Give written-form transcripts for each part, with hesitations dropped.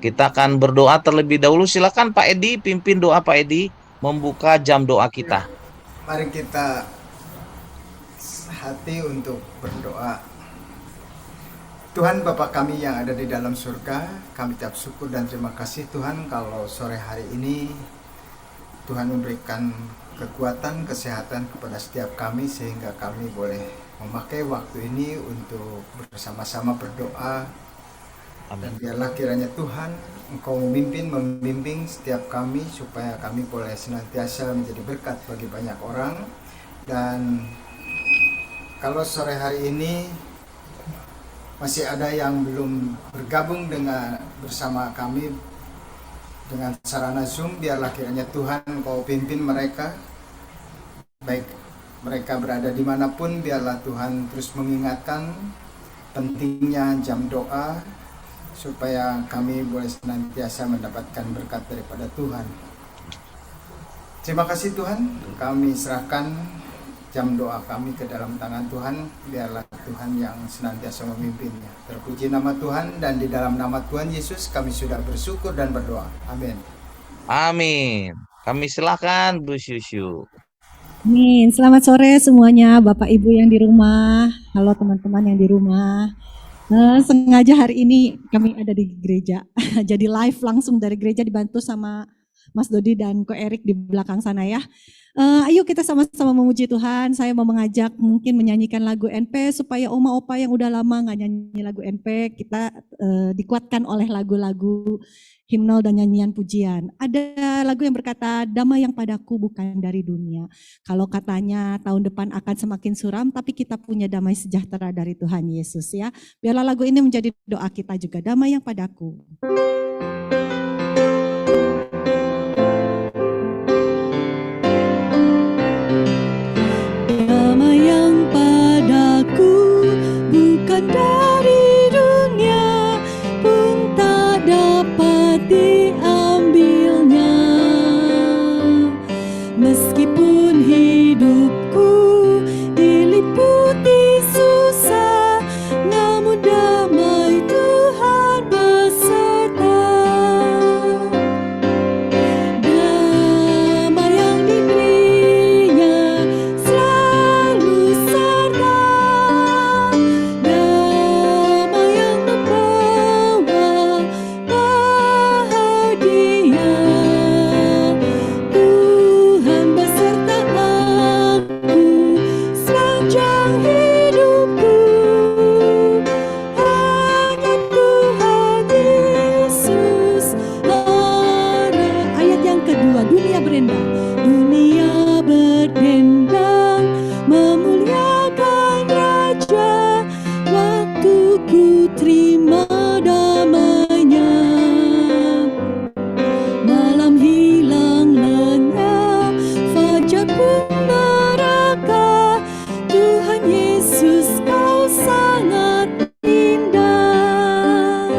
Kita akan berdoa terlebih dahulu. Silakan Pak Edi, pimpin doa Pak Edi, membuka jam doa Ya, kita. mari kita hati untuk berdoa. Tuhan Bapa kami yang ada di dalam surga, kami ucap syukur dan terima kasih Tuhan kalau sore hari ini Tuhan memberikan kekuatan, kesehatan kepada setiap kami sehingga kami boleh memakai waktu ini untuk bersama-sama berdoa. Dan Amin. biarlah kiranya Tuhan Engkau membimbing setiap kami supaya kami boleh senantiasa menjadi berkat bagi banyak orang. Dan kalau sore hari ini masih ada yang belum bergabung dengan bersama kami dengan sarana Zoom, biarlah kiranya Tuhan Kau pimpin mereka, baik mereka berada dimanapun, biarlah Tuhan terus mengingatkan pentingnya jam doa supaya kami boleh senantiasa mendapatkan berkat daripada Tuhan. Terima kasih Tuhan, kami serahkan jam doa kami ke dalam tangan Tuhan, biarlah Tuhan yang senantiasa memimpinnya. Terpuji nama Tuhan, dan di dalam nama Tuhan Yesus kami sudah bersyukur dan berdoa. Amin. Amin. Kami silakan Bu Syusyu. Amin. Selamat sore semuanya, Bapak Ibu yang di rumah. Halo teman-teman yang di rumah. Sengaja hari ini kami ada di gereja. Jadi live langsung dari gereja dibantu sama Mas Dodi dan Ko Erik di belakang sana ya. Ayo kita sama-sama memuji Tuhan. Saya mau mengajak mungkin menyanyikan lagu NP supaya oma opa yang udah lama nggak nyanyi lagu NP, kita dikuatkan oleh lagu-lagu himnal dan nyanyian pujian. Ada lagu yang berkata, damai yang padaku bukan dari dunia. Kalau katanya tahun depan akan semakin suram, tapi kita punya damai sejahtera dari Tuhan Yesus ya. Biarlah lagu ini menjadi doa kita juga, damai yang padaku. Damai yang padaku bukan dari dunia, pun tak dapat diambilnya. Meskipun hidupku diliputi susah, namun damai Tuhan beserta. Damai yang diberinya selalu serta, damai yang membawa bahagia. Tuhan beserta aku sepanjang hidupku, hanya Tuhan Yesus ada. Ayat yang kedua, dunia berendang, dunia berdendang memuliakan Raja, waktu ku terima damainya. Malam hilang lenyap, fajar pun mereka, Tuhan Yesus kau sangat indah.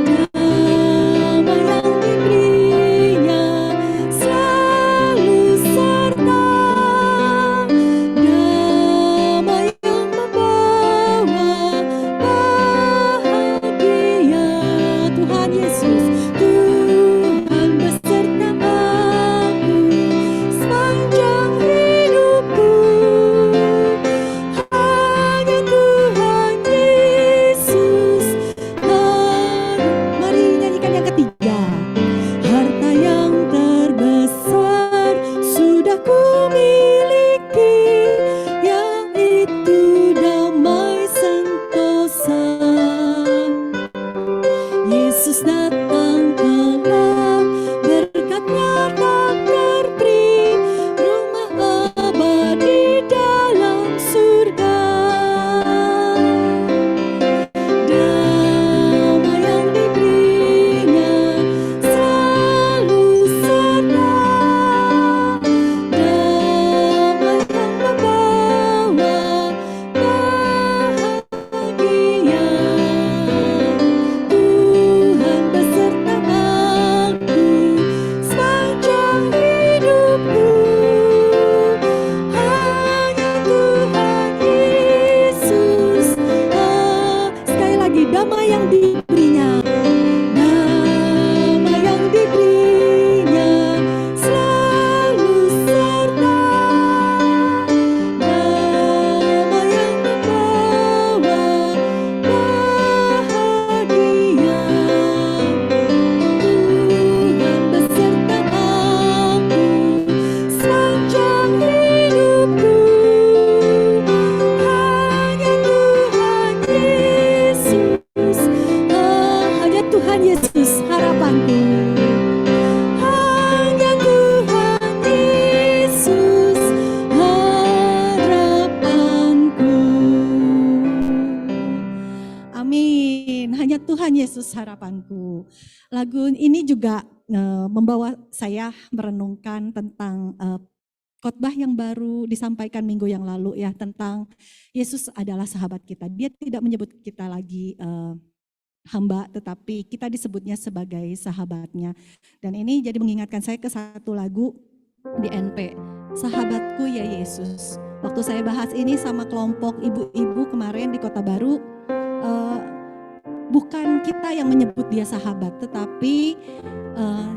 Damai yang diberinya selalu serta, damai yang membawa bahagia. Tuhan Yesus, Tuhan beserta aku sepanjang Yesus harapanku. Lagu ini juga membawa saya merenungkan tentang khotbah yang baru disampaikan minggu yang lalu ya, tentang Yesus adalah sahabat kita. Dia tidak menyebut kita lagi hamba, tetapi kita disebutnya sebagai sahabatnya. Dan ini jadi mengingatkan saya ke satu lagu di NP, Sahabatku Ya Yesus. Waktu saya bahas ini sama kelompok ibu-ibu kemarin di Kota Baru, bukan kita yang menyebut dia sahabat, tetapi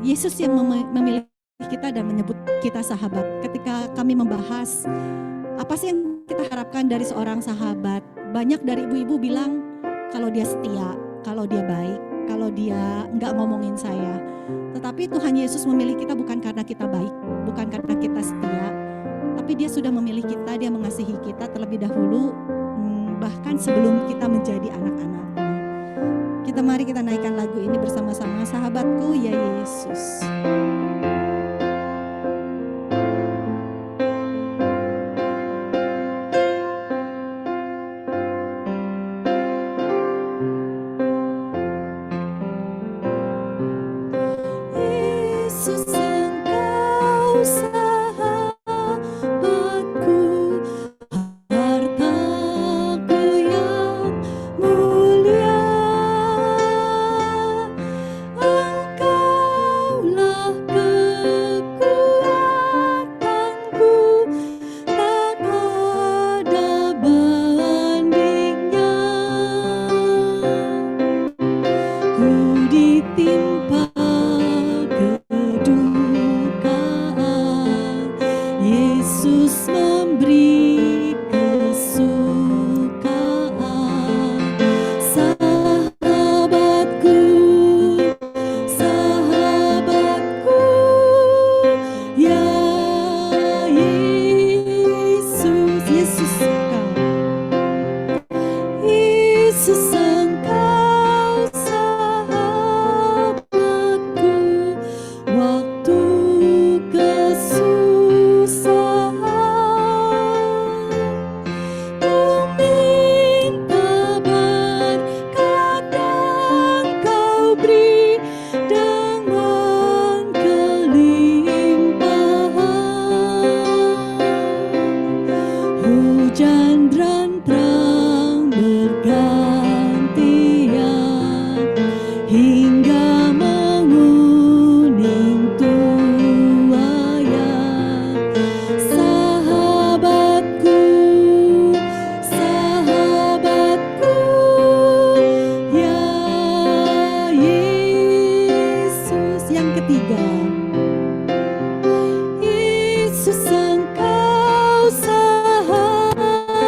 Yesus yang memilih kita dan menyebut kita sahabat. Ketika kami membahas apa sih yang kita harapkan dari seorang sahabat, banyak dari ibu-ibu bilang kalau dia setia, kalau dia baik, kalau dia enggak ngomongin saya. Tetapi Tuhan Yesus memilih kita bukan karena kita baik, bukan karena kita setia, tapi dia sudah memilih kita, dia mengasihi kita terlebih dahulu, bahkan sebelum kita menjadi anak-anaknya. Mari kita naikkan lagu ini bersama-sama, Sahabatku Ya Yesus. Yesus Engkau sahabatku, hartaku yang mulia. Engkaulah kekuatanku, tak ada bandingnya. Ku ditimpa kedukaan, Yesus memberi kesukaan. Sahabatku, sahabatku, ya Yesus, Yesus Engkau, Yesus Engkau sahabatku, waktu kesusahan, ku minta berkat dan kau beri dengan kelimpahan. Hujan dan terang bergantian hingga menguning tuayan. Sahabatku, sahabatku, ya Yesus. Yang ketiga, Yesus Engkau sahabatku,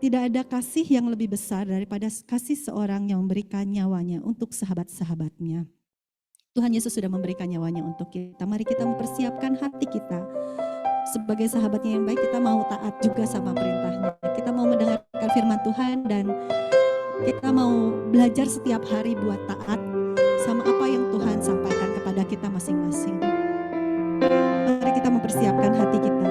Tidak ada kasih yang lebih besar daripada kasih seorang yang memberikan nyawanya untuk sahabat-sahabatnya. Tuhan Yesus sudah memberikan nyawanya untuk kita. Mari kita mempersiapkan hati kita. Sebagai sahabatnya yang baik, kita mau taat juga sama perintahnya. Kita mau mendengarkan firman Tuhan dan kita mau belajar setiap hari buat taat sama apa yang Tuhan sampaikan kepada kita masing-masing. Mari kita mempersiapkan hati kita.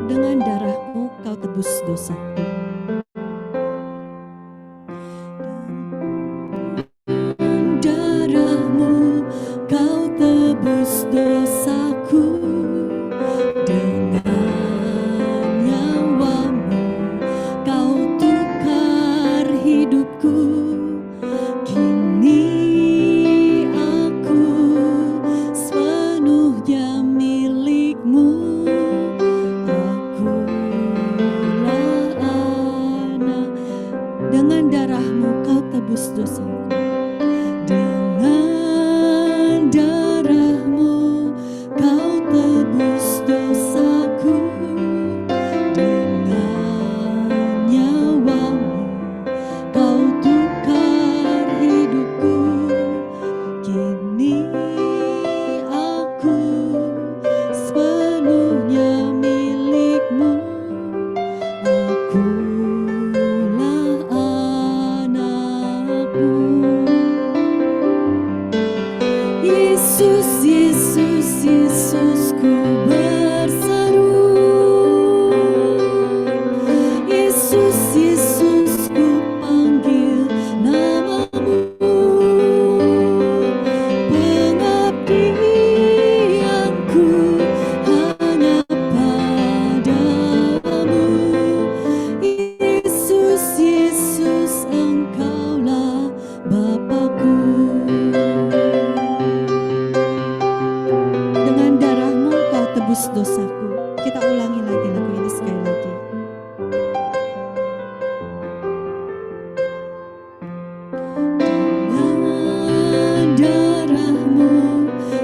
Dengan darah-Mu Kau tebus dosaku. Dengan darah-Mu Kau tebus dosaku. Dengan nyawa-Mu Kau tukar hidupku. Kini aku sepenuhnya milik-Mu. Dengan darah-Mu Kau tebus dosaku. Dengan darah-Mu Kau tebus dosaku. Dengan nyawa-Mu Kau tukar hidupku. Kini aku sepenuhnya milik-Mu. Yesus, Yesus, Yesus, ku berseru. Yesus, Yesus, ku panggil nama-Mu. Pengabdianku hanya padamu. Yesus, Yesus, Engkaulah Bapa-Ku. Dengan darah-Mu Kau tebus dosaku. Kita ulangi lagi lagu ini sekali lagi. Dengan darah-Mu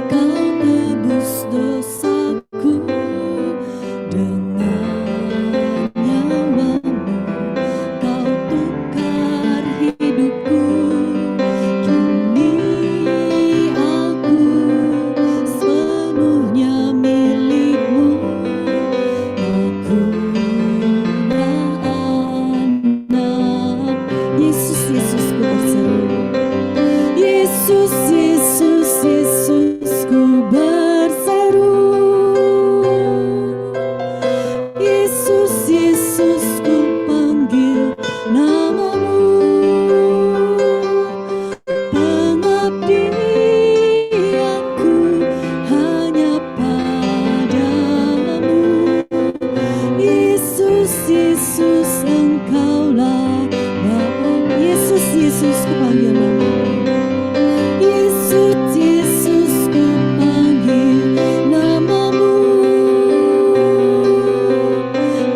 Kau tebus dosaku. Dengan nyawa-Mu Kau tukar hidupku. Kini aku sepenuhnya milik-Mu. Akulah anak. Yesus, Yesus, ku berseru. Yesus, Yesus, Yesus, ku berseru. Yesus, Yesus, ku panggil nama-Mu. Pengabdianku hanya padamu. Yesus, Yesus, Engkaulah Bapa. Yesus, Yesus, ku panggil nama-Mu. Yesus, Yesus, ku panggil nama-Mu.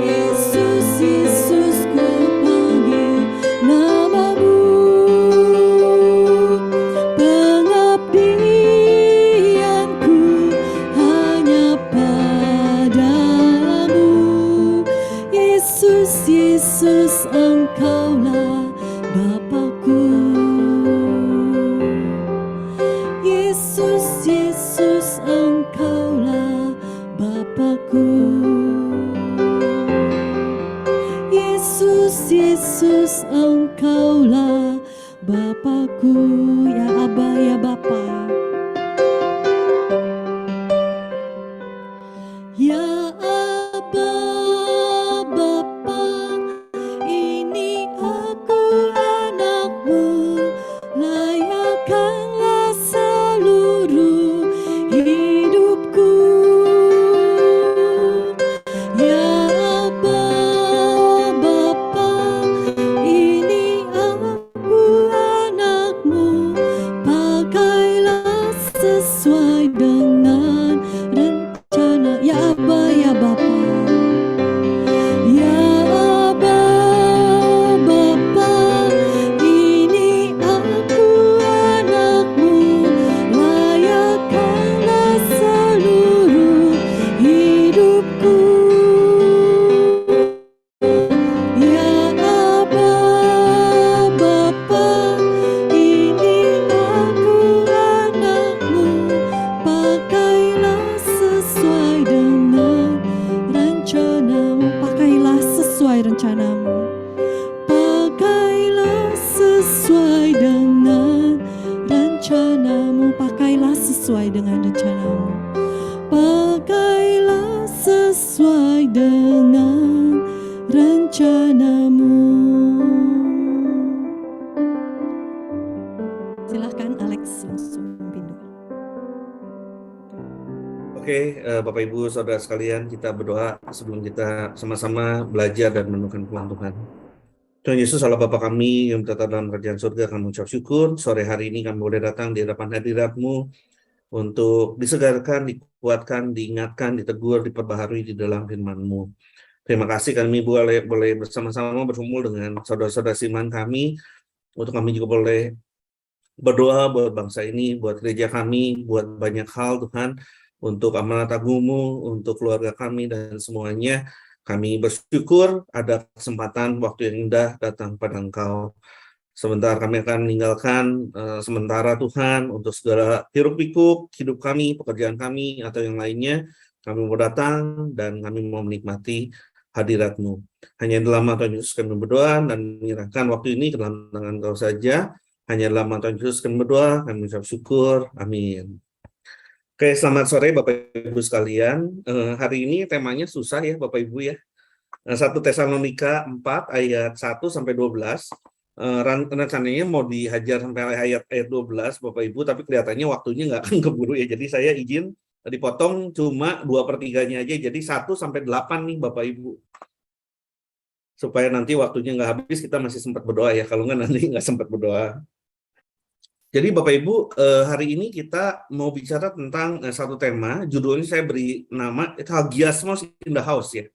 Yesus, Yesus, ku panggil nama-Mu. Pengabdianku hanya padamu. Yesus, Yesus, Engkaulah Bapa-Ku. Yesus, Yesus, Engkaulah Bapa-Ku. Yesus, Yesus, Engkaulah Bapa-Ku. Ya Aba, ya Bapa. Ya Aba, Bapa, ini aku anak-Mu. Layakkanlah seluruh rencanamu, pakailah sesuai dengan rencanamu. Pakailah sesuai dengan rencanamu. Silahkan Alex langsung pimpin doa. Oke, Bapak Ibu, Saudara sekalian, kita berdoa sebelum kita sama-sama belajar dan menemukan firman Tuhan. Tuhan Yesus, Allah Bapa kami yang bertata dalam kerajaan surga, kami mengucap syukur. Sore hari ini kami boleh datang di hadapan hadirat-Mu untuk disegarkan, dikuatkan, diingatkan, ditegur, diperbaharui di dalam firman-Mu. Terima kasih kami boleh bersama-sama berkumpul dengan saudara-saudara seiman kami, untuk kami juga boleh berdoa buat bangsa ini, buat gereja kami, buat banyak hal Tuhan, untuk amanat agung-Mu, untuk keluarga kami dan semuanya. Kami bersyukur ada kesempatan waktu yang indah datang pada Engkau. Sebentar kami akan meninggalkan sementara Tuhan untuk segala hiruk-pikuk hidup kami, pekerjaan kami, atau yang lainnya. Kami mau datang dan kami mau menikmati hadirat-Mu. Hanya dalam nama Tuhan Yesus kami berdoa dan menyerahkan waktu ini ke dalam tangan Engkau saja. Hanya dalam nama Tuhan Yesus kami berdoa, kami mengucap syukur. Amin. Oke, selamat sore Bapak Ibu sekalian. Hari ini temanya susah ya Bapak Ibu ya. 1 Tesalonika 4 ayat 1 sampai 12. Rencananya mau dihajar sampai ayat 12 Bapak Ibu, tapi kelihatannya waktunya nggak akan keburu ya. Jadi saya izin dipotong cuma 2/3-nya aja. Jadi 1 sampai 8 nih Bapak Ibu. Supaya nanti waktunya nggak habis, kita masih sempat berdoa ya. Kalau nggak nanti nggak sempat berdoa. Jadi Bapak Ibu, hari ini kita mau bicara tentang satu tema, judulnya saya beri nama, itu Hagiasmos in the House ya.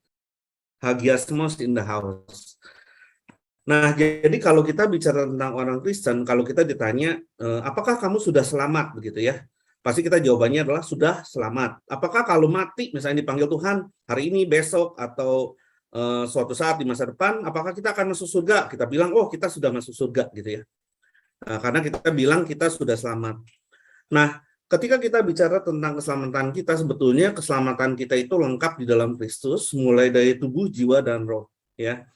Hagiasmos in the House. Nah, jadi kalau kita bicara tentang orang Kristen, kalau kita ditanya, apakah kamu sudah selamat begitu ya? Pasti kita jawabannya adalah sudah selamat. Apakah kalau mati, misalnya dipanggil Tuhan, hari ini, besok, atau suatu saat di masa depan, apakah kita akan masuk surga? Kita bilang, oh kita sudah masuk surga gitu ya. Karena kita bilang kita sudah selamat. Nah, ketika kita bicara tentang keselamatan kita, sebetulnya keselamatan kita itu lengkap di dalam Kristus, mulai dari tubuh, jiwa, dan roh. Ya,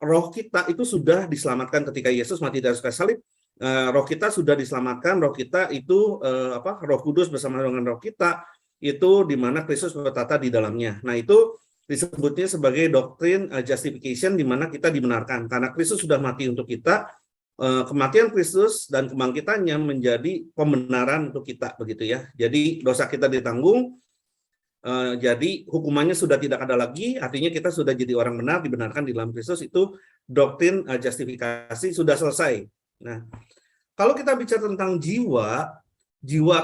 roh kita itu sudah diselamatkan ketika Yesus mati di atas kayu salib. Roh kita sudah diselamatkan, roh kita itu Roh Kudus bersama dengan roh kita itu di mana Kristus bertata di dalamnya. Nah, itu disebutnya sebagai doktrin justification, di mana kita dibenarkan karena Kristus sudah mati untuk kita. Kematian Kristus dan kebangkitannya menjadi pembenaran untuk kita begitu ya. Jadi dosa kita ditanggung, jadi hukumannya sudah tidak ada lagi, artinya kita sudah jadi orang benar, dibenarkan di dalam Kristus. Itu doktrin justifikasi sudah selesai. Nah, kalau kita bicara tentang jiwa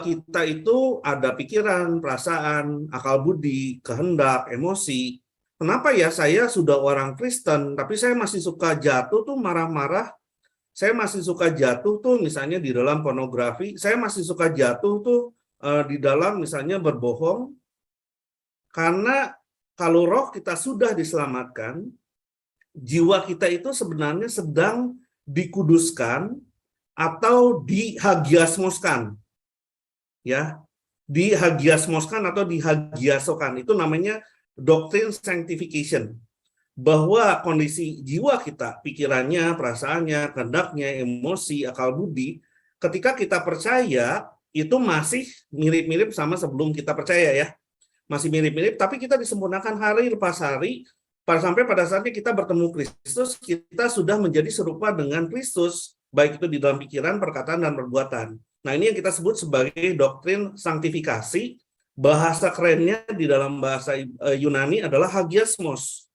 kita itu ada pikiran, perasaan, akal budi, kehendak, emosi. Kenapa ya saya sudah orang Kristen tapi saya masih suka jatuh tuh marah-marah? Saya masih suka jatuh tuh misalnya di dalam pornografi, saya masih suka jatuh tuh di dalam misalnya berbohong. Karena kalau roh kita sudah diselamatkan, jiwa kita itu sebenarnya sedang dikuduskan atau dihagiasmoskan. Ya, dihagiasmoskan atau dihagiasokan. Itu namanya doktrin sanctification. Bahwa kondisi jiwa kita, pikirannya, perasaannya, kehendaknya, emosi, akal budi, ketika kita percaya, itu masih mirip-mirip sama sebelum kita percaya ya. Masih mirip-mirip, tapi kita disempurnakan hari lepas hari, sampai pada saatnya kita bertemu Kristus, kita sudah menjadi serupa dengan Kristus, baik itu di dalam pikiran, perkataan, dan perbuatan. Nah, ini yang kita sebut sebagai doktrin sanktifikasi. Bahasa kerennya di dalam bahasa Yunani adalah hagiasmos.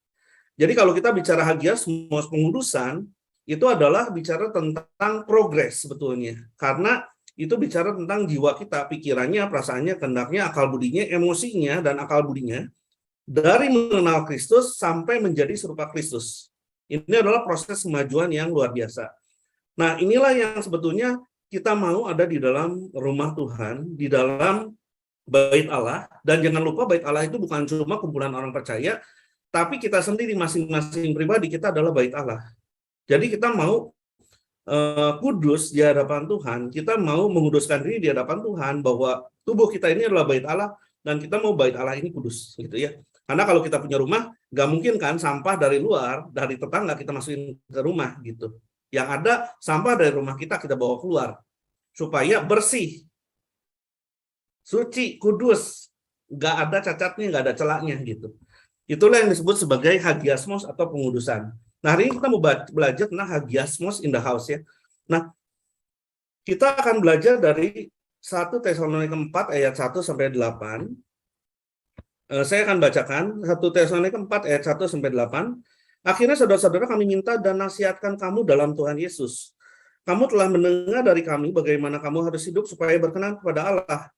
Jadi kalau kita bicara hagiasmos, pengudusan, itu adalah bicara tentang progres sebetulnya. Karena itu bicara tentang jiwa kita, pikirannya, perasaannya, kehendaknya, akal budinya, emosinya, dan akal budinya. Dari mengenal Kristus sampai menjadi serupa Kristus. Ini adalah proses kemajuan yang luar biasa. Nah, inilah yang sebetulnya kita mau ada di dalam rumah Tuhan, di dalam bait Allah. Dan jangan lupa bait Allah itu bukan cuma kumpulan orang percaya, tapi kita sendiri masing-masing pribadi kita adalah bait Allah. Jadi kita mau kudus di hadapan Tuhan, kita mau menguduskan diri di hadapan Tuhan bahwa tubuh kita ini adalah bait Allah dan kita mau bait Allah ini kudus, gitu ya. Karena kalau kita punya rumah, nggak mungkin kan sampah dari luar, dari tetangga kita masukin ke rumah gitu. Yang ada sampah dari rumah kita bawa keluar. supaya bersih, suci, kudus, nggak ada cacatnya, nggak ada celaknya gitu. Itulah yang disebut sebagai hagiasmos atau pengudusan. Nah, hari ini kita mau belajar tentang hagiasmos in the house ya. Nah, kita akan belajar dari 1 Tesalonika 4 ayat 1 sampai 8. Saya akan bacakan 1 Tesalonika 4 ayat 1 sampai 8. Akhirnya saudara-saudara, kami minta dan nasihatkan kamu dalam Tuhan Yesus. Kamu telah mendengar dari kami bagaimana kamu harus hidup supaya berkenan kepada Allah.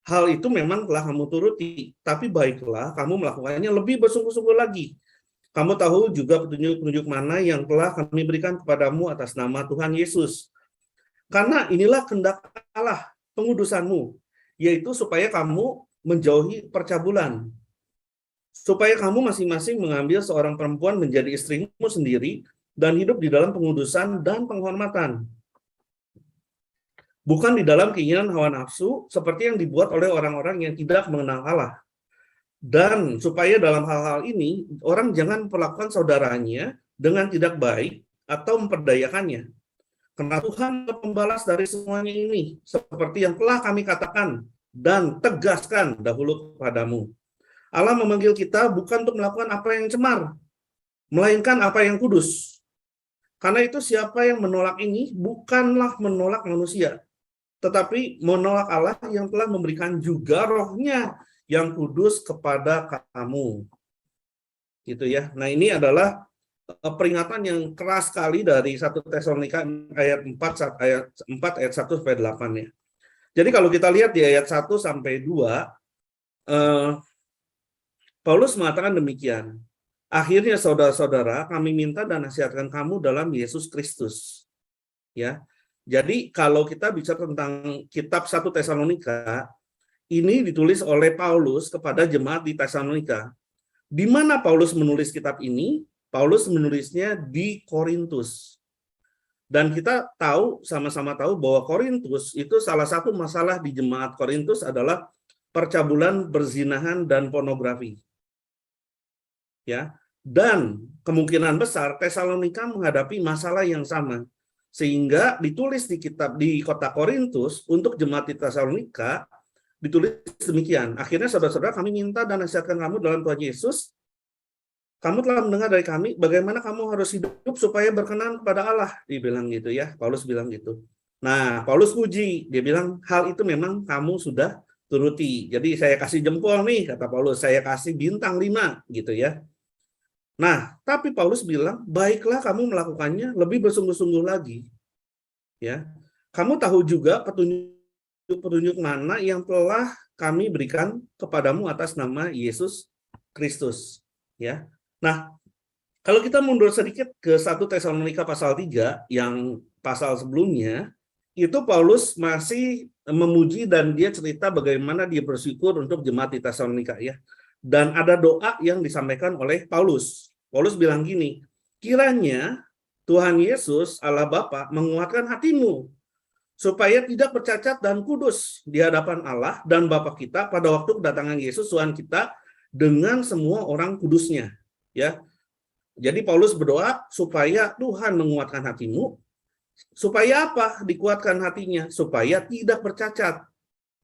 Hal itu memang telah kamu turuti, tapi baiklah kamu melakukannya lebih bersungguh-sungguh lagi. Kamu tahu juga petunjuk-petunjuk mana yang telah kami berikan kepadamu atas nama Tuhan Yesus. Karena inilah kehendak Allah, pengudusanmu, yaitu supaya kamu menjauhi percabulan. Supaya kamu masing-masing mengambil seorang perempuan menjadi istrimu sendiri dan hidup di dalam pengudusan dan penghormatan. Bukan di dalam keinginan hawa nafsu seperti yang dibuat oleh orang-orang yang tidak mengenal Allah. Dan supaya dalam hal-hal ini orang jangan memperlakukan saudaranya dengan tidak baik atau memperdayakannya. Karena Tuhan pembalas dari semuanya ini, seperti yang telah kami katakan dan tegaskan dahulu kepadamu. Allah memanggil kita bukan untuk melakukan apa yang cemar, melainkan apa yang kudus. Karena itu siapa yang menolak ini bukanlah menolak manusia, tetapi menolak Allah yang telah memberikan juga rohnya yang kudus kepada kamu. Gitu ya. Nah, ini adalah peringatan yang keras sekali dari 1 Tesalonika ayat 4 ayat 1 sampai 8 ya. Jadi kalau kita lihat di ayat 1 sampai 2, Paulus mengatakan demikian. Akhirnya saudara-saudara, kami minta dan nasihatkan kamu dalam Yesus Kristus. Ya. Jadi kalau kita bicara tentang kitab 1 Tesalonika, ini ditulis oleh Paulus kepada jemaat di Tesalonika. Di mana Paulus menulis kitab ini? Paulus menulisnya di Korintus. Dan kita tahu, sama-sama tahu bahwa Korintus itu salah satu masalah di jemaat Korintus adalah percabulan, perzinahan, dan pornografi. Ya, dan kemungkinan besar Tesalonika menghadapi masalah yang sama. Sehingga ditulis di kitab di kota Korintus untuk jemaat di Tesalonika ditulis demikian. Akhirnya saudara-saudara, kami minta dan nasihatkan kamu dalam Tuhan Yesus. Kamu telah mendengar dari kami bagaimana kamu harus hidup supaya berkenan kepada Allah, dibilang gitu ya. Paulus bilang gitu. Nah, Paulus puji, dia bilang hal itu memang kamu sudah turuti. Jadi saya kasih jempol nih, kata Paulus, saya kasih bintang 5 gitu ya. Nah, tapi Paulus bilang, baiklah kamu melakukannya lebih bersungguh-sungguh lagi. Ya. Kamu tahu juga petunjuk mana yang telah kami berikan kepadamu atas nama Yesus Kristus. Ya. Nah, kalau kita mundur sedikit ke 1 Tesalonika pasal 3, yang pasal sebelumnya, itu Paulus masih memuji dan dia cerita bagaimana dia bersyukur untuk jemaat di Tesalonika ya. Dan ada doa yang disampaikan oleh Paulus. Paulus bilang gini, kiranya Tuhan Yesus Allah Bapa menguatkan hatimu supaya tidak bercacat dan kudus di hadapan Allah dan Bapa kita pada waktu kedatangan Yesus Tuhan kita dengan semua orang kudusnya. Ya, jadi Paulus berdoa supaya Tuhan menguatkan hatimu, supaya apa? Dikuatkan hatinya, supaya tidak bercacat.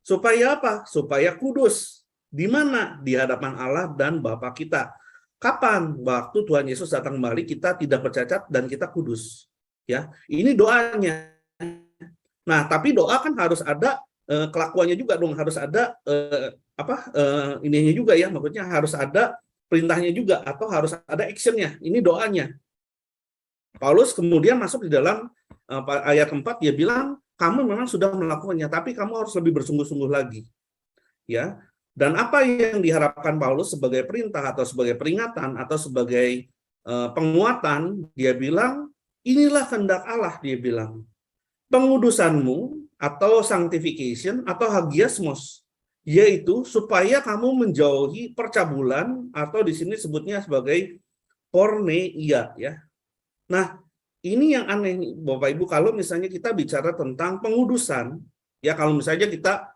Supaya apa? Supaya kudus. Di mana? Di hadapan Allah dan Bapa kita. Kapan? Waktu Tuhan Yesus datang kembali, kita tidak bercacat dan kita kudus. Ya, ini doanya. Nah, tapi doa kan harus ada kelakuannya juga dong, harus ada ininya juga ya, maksudnya harus ada perintahnya juga atau harus ada actionnya. Ini doanya. Paulus kemudian masuk di dalam ayat 4, dia bilang kamu memang sudah melakukannya, tapi kamu harus lebih bersungguh-sungguh lagi. Ya. Dan apa yang diharapkan Paulus sebagai perintah atau sebagai peringatan atau sebagai penguatan, dia bilang inilah kehendak Allah, dia bilang. Pengudusanmu atau sanctification atau hagiasmos, yaitu supaya kamu menjauhi percabulan atau di sini sebutnya sebagai porneia ya. Nah, ini yang aneh Bapak Ibu, kalau misalnya kita bicara tentang pengudusan ya, kalau misalnya kita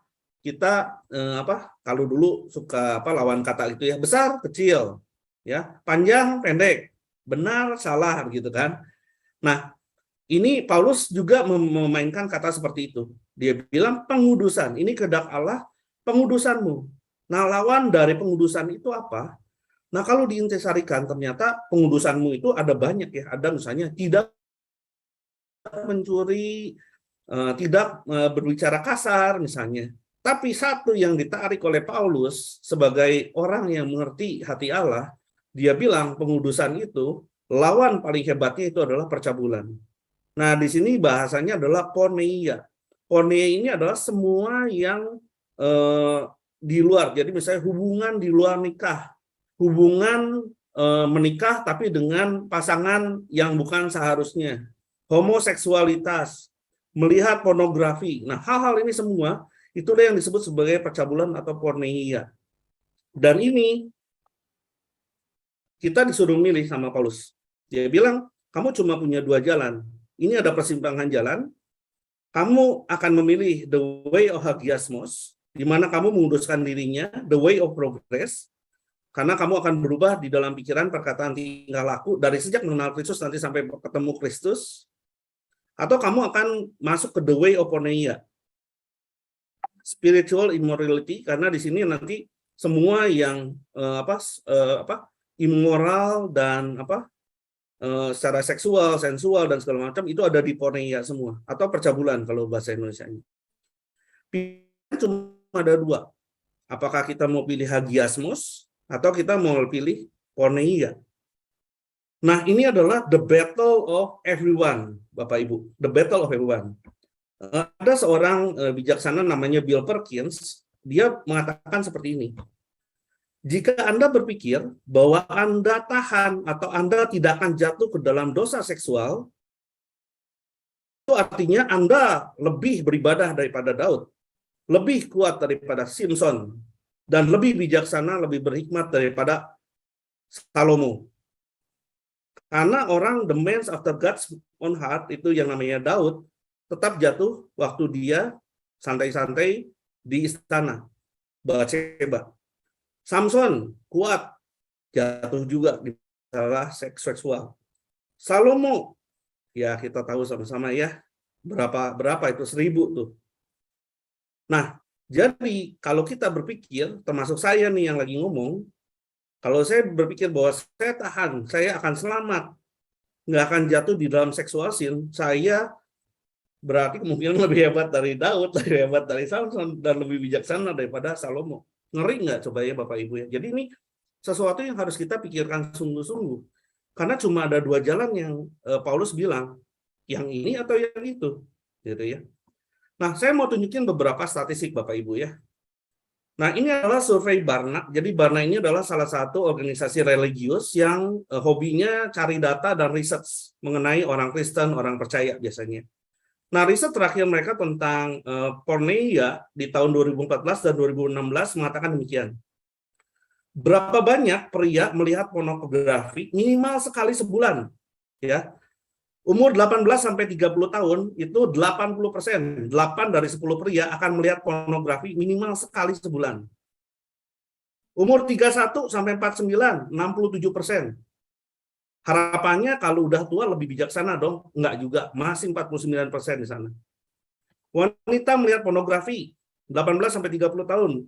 kalau dulu suka lawan kata itu ya, besar kecil ya, panjang pendek, benar salah gitu kan. Nah, ini Paulus juga memainkan kata seperti itu. Dia bilang pengudusan, ini kehendak Allah, pengudusanmu. Nah, lawan dari pengudusan itu apa? Nah, kalau diintisarikan ternyata pengudusanmu itu ada banyak ya. Ada misalnya tidak mencuri, tidak berbicara kasar misalnya. Tapi satu yang ditarik oleh Paulus sebagai orang yang mengerti hati Allah, dia bilang pengudusan itu lawan paling hebatnya itu adalah percabulan. Nah, di sini bahasanya adalah porneia. Porneia ini adalah semua yang di luar. Jadi misalnya hubungan di luar nikah, hubungan menikah tapi dengan pasangan yang bukan seharusnya, homoseksualitas, melihat pornografi. Nah, hal-hal ini semua itulah yang disebut sebagai percabulan atau porneia. Dan ini kita disuruh milih sama Paulus. Dia bilang, kamu cuma punya dua jalan. Ini ada persimpangan jalan. Kamu akan memilih the way of hagiasmos, di mana kamu menguduskan dirinya, the way of progress, karena kamu akan berubah di dalam pikiran, perkataan, tingkah laku dari sejak mengenal Kristus nanti sampai ketemu Kristus, atau kamu akan masuk ke the way of porneia, spiritual immorality, karena di sini nanti semua yang immoral dan secara seksual, sensual dan segala macam itu ada di porneia semua, atau percabulan kalau bahasa Indonesianya. Pilihan cuma ada dua. Apakah kita mau pilih hagiasmos atau kita mau pilih porneia? Nah, ini adalah the battle of everyone, Bapak Ibu. The battle of everyone. Ada seorang bijaksana namanya Bill Perkins, dia mengatakan seperti ini. Jika Anda berpikir bahwa Anda tahan atau Anda tidak akan jatuh ke dalam dosa seksual, itu artinya Anda lebih beribadah daripada Daud, lebih kuat daripada Simpson, dan lebih bijaksana, lebih berhikmat daripada Salomo. Karena orang the man after God's own heart itu yang namanya Daud tetap jatuh waktu dia santai-santai di istana Batseba. Samson kuat, jatuh juga di masalah seks seksual. Salomo, ya kita tahu sama-sama ya, berapa itu 1000 tuh. Nah, jadi kalau kita berpikir, termasuk saya nih yang lagi ngomong, kalau saya berpikir bahwa saya tahan, saya akan selamat, nggak akan jatuh di dalam seksual sin, saya berarti kemungkinan lebih hebat dari Daud, lebih hebat dari Samson, dan lebih bijaksana daripada Salomo. Ngeri nggak coba ya Bapak Ibu ya? Jadi ini sesuatu yang harus kita pikirkan sungguh-sungguh. Karena cuma ada dua jalan yang Paulus bilang, yang ini atau yang itu. Gitu ya. Nah, saya mau tunjukin beberapa statistik Bapak Ibu ya. Nah, ini adalah survei Barna. Jadi Barna ini adalah salah satu organisasi religius yang hobinya cari data dan riset mengenai orang Kristen, orang percaya biasanya. Nah, riset terakhir mereka tentang porneia di tahun 2014 dan 2016 mengatakan demikian. Berapa banyak pria melihat pornografi minimal sekali sebulan? Ya. Umur 18 sampai 30 tahun itu 80%, 8 dari 10 pria akan melihat pornografi minimal sekali sebulan. Umur 31 sampai 49, 67%. Harapannya kalau udah tua lebih bijaksana dong. Enggak juga, masih 49% di sana. Wanita melihat pornografi 18 sampai 30 tahun,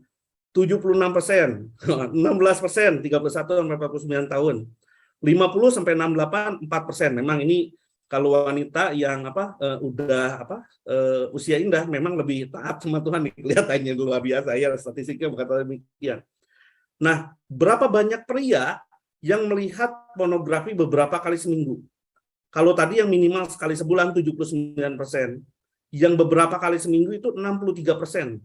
76%, 16%, 31 sampai 49 tahun. 50 sampai 68, 4%. Memang ini kalau wanita yang usia indah memang lebih taat sama Tuhan nih. Kelihatannya luar biasa ya, statistiknya berkata demikian. Nah, berapa banyak pria yang melihat pornografi beberapa kali seminggu? Kalau tadi yang minimal sekali sebulan 79%, yang beberapa kali seminggu itu 63%.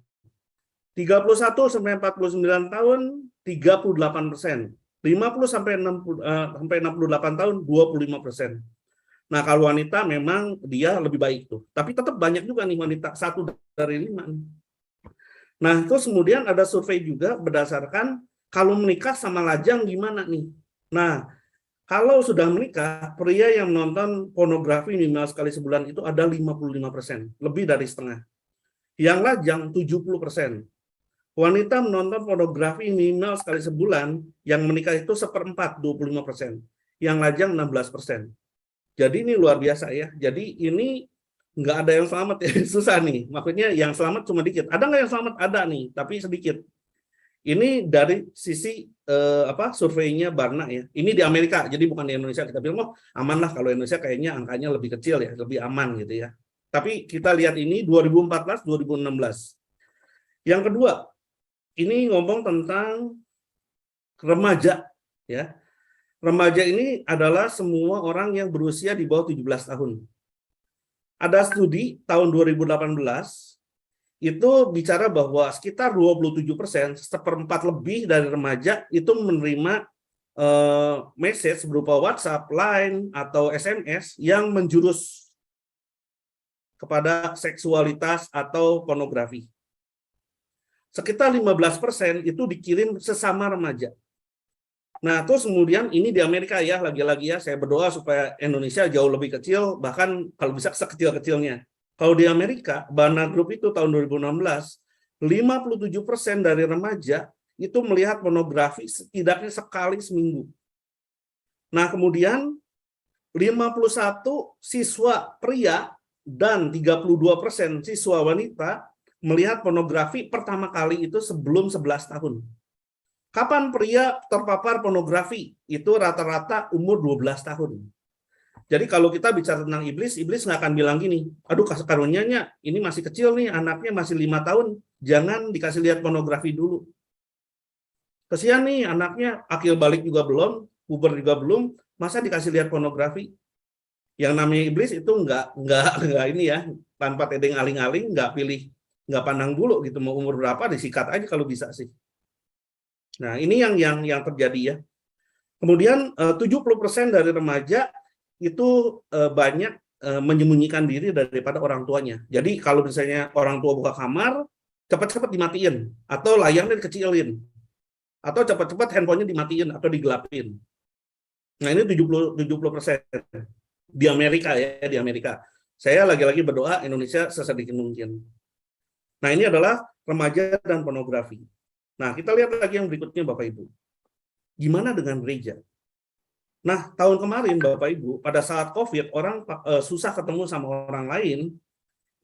31 sampai 49 tahun 38%. 50 sampai 68 tahun 25%. Nah, kalau wanita memang dia lebih baik tuh. Tapi tetap banyak juga nih wanita, 1 dari 5. Nah, terus kemudian ada survei juga berdasarkan kalau menikah sama lajang gimana nih? Nah, kalau sudah menikah, pria yang menonton pornografi minimal sekali sebulan itu ada 55%, lebih dari setengah. Yang lajang 70%. Wanita menonton pornografi minimal sekali sebulan, yang menikah itu 1/4, 25%. Yang lajang 16%. Jadi ini luar biasa ya. Jadi ini nggak ada yang selamat ya, susah nih. Maksudnya yang selamat cuma dikit. Ada nggak yang selamat? Ada nih, tapi sedikit. Ini dari sisi surveinya Barna ya. Ini di Amerika, jadi bukan di Indonesia. Kita bilang, oh aman lah kalau Indonesia kayaknya angkanya lebih kecil ya, lebih aman gitu ya. Tapi kita lihat ini 2014-2016. Yang kedua, ini ngomong tentang remaja ya. Remaja ini adalah semua orang yang berusia di bawah 17 tahun. Ada studi tahun 2018 itu bicara bahwa sekitar 27%, seperempat lebih dari remaja itu menerima message berupa WhatsApp, Line, atau SMS yang menjurus kepada seksualitas atau pornografi. Sekitar 15% itu dikirim sesama remaja. Nah, terus kemudian ini di Amerika ya, lagi-lagi ya, saya berdoa supaya Indonesia jauh lebih kecil, bahkan kalau bisa sekecil-kecilnya. Kalau di Amerika, Barna Group itu tahun 2016, 57% dari remaja itu melihat pornografi setidaknya sekali seminggu. Nah, kemudian 51 siswa pria dan 32% siswa wanita melihat pornografi pertama kali itu sebelum 11 tahun. Kapan pria terpapar pornografi? Itu rata-rata umur 12 tahun. Jadi kalau kita bicara tentang iblis nggak akan bilang gini, aduh karunyanya ini masih kecil nih, anaknya masih 5 tahun, jangan dikasih lihat pornografi dulu. Kesian nih anaknya, akil balik juga belum, puber juga belum, masa dikasih lihat pornografi? Yang namanya iblis itu nggak ini ya, tanpa tedeng aling-aling, nggak pandang dulu gitu, mau umur berapa disikat aja kalau bisa sih. Nah ini yang terjadi ya. Kemudian 70% dari remaja itu banyak menyembunyikan diri daripada orang tuanya. Jadi kalau misalnya orang tua buka kamar, cepat-cepat dimatiin, atau layarnya dikecilin, atau cepat-cepat handphonenya dimatiin atau digelapin. Nah ini 70% di Amerika ya, di Amerika. Saya lagi-lagi berdoa Indonesia sesedikit mungkin. Nah ini adalah remaja dan pornografi. Nah kita lihat lagi yang berikutnya Bapak Ibu. Gimana dengan gereja? Nah, tahun kemarin Bapak Ibu, pada saat COVID, orang susah ketemu sama orang lain,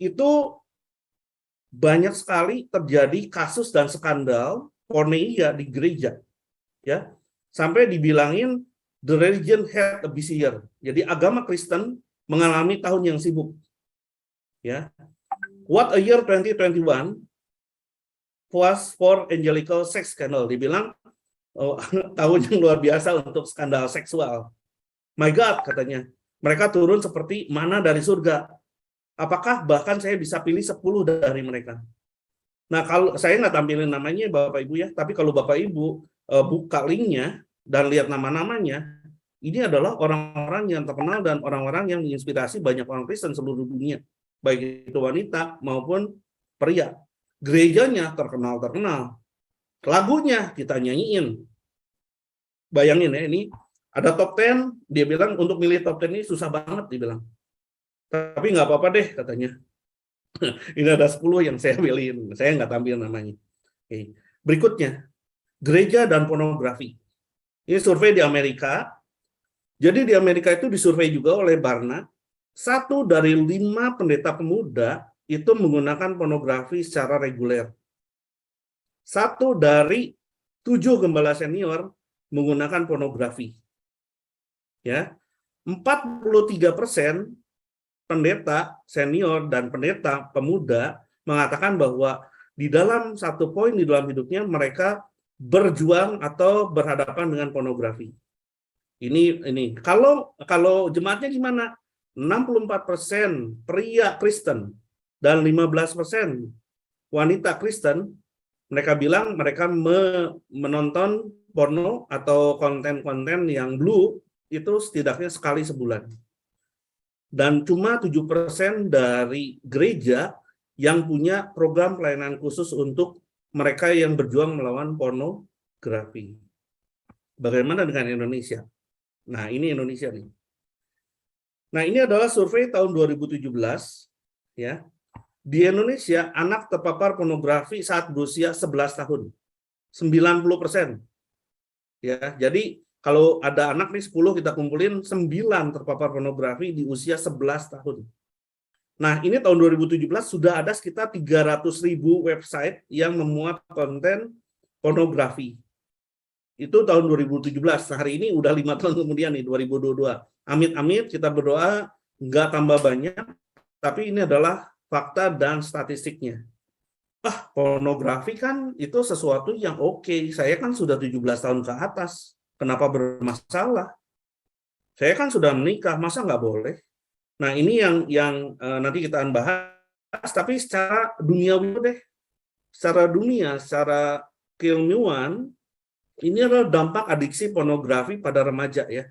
itu banyak sekali terjadi kasus dan skandal porneia di gereja. Ya. Sampai dibilangin the religion had a busy year. Jadi agama Kristen mengalami tahun yang sibuk. Ya. What a year 2021 was for evangelical sex scandal. Dibilang tahun yang luar biasa untuk skandal seksual. My God, katanya. Mereka turun seperti mana dari surga. Apakah bahkan saya bisa pilih 10 dari mereka? Nah, kalau saya nggak tampilin namanya Bapak Ibu ya, tapi kalau Bapak Ibu buka linknya dan lihat nama-namanya, ini adalah orang-orang yang terkenal dan orang-orang yang menginspirasi banyak orang Kristen seluruh dunia. Baik itu wanita maupun pria. Gerejanya terkenal. Lagunya kita nyanyiin. Bayangin ya, ini ada top 10, dia bilang untuk milih top 10 ini susah banget, dia bilang. Tapi nggak apa-apa deh, katanya. Ini ada 10 yang saya pilihin, saya nggak tampil namanya. Oke. Berikutnya, gereja dan pornografi. Ini survei di Amerika. Jadi di Amerika itu disurvei juga oleh Barna, 1 dari 5 pendeta pemuda itu menggunakan pornografi secara reguler. 1 dari 7 gembala senior menggunakan pornografi. Ya. 43% pendeta senior dan pendeta pemuda mengatakan bahwa di dalam satu poin di dalam hidupnya mereka berjuang atau berhadapan dengan pornografi. Ini kalau jemaatnya gimana? 64% pria Kristen dan 15% wanita Kristen, mereka bilang mereka menonton porno atau konten-konten yang blue itu setidaknya sekali sebulan. Dan cuma 7% dari gereja yang punya program pelayanan khusus untuk mereka yang berjuang melawan pornografi. Bagaimana dengan Indonesia? Nah, ini Indonesia nih. Nah, ini adalah survei tahun 2017 ya. Di Indonesia, anak terpapar pornografi saat berusia 11 tahun. 90%. Ya, jadi Kalau ada anak nih 10, kita kumpulin 9 terpapar pornografi di usia 11 tahun. Nah, ini tahun 2017 sudah ada sekitar 300.000 website yang memuat konten pornografi. Itu tahun 2017. Hari ini udah 5 tahun kemudian nih, 2022. Amit-amit kita berdoa nggak tambah banyak, tapi ini adalah fakta dan statistiknya. Pornografi kan itu sesuatu yang oke. Saya kan sudah 17 tahun ke atas. Kenapa bermasalah? Saya kan sudah menikah, masa nggak boleh? Nah, ini yang nanti kita akan bahas, tapi secara duniawi deh. Secara dunia, secara keilmuan, ini adalah dampak adiksi pornografi pada remaja ya.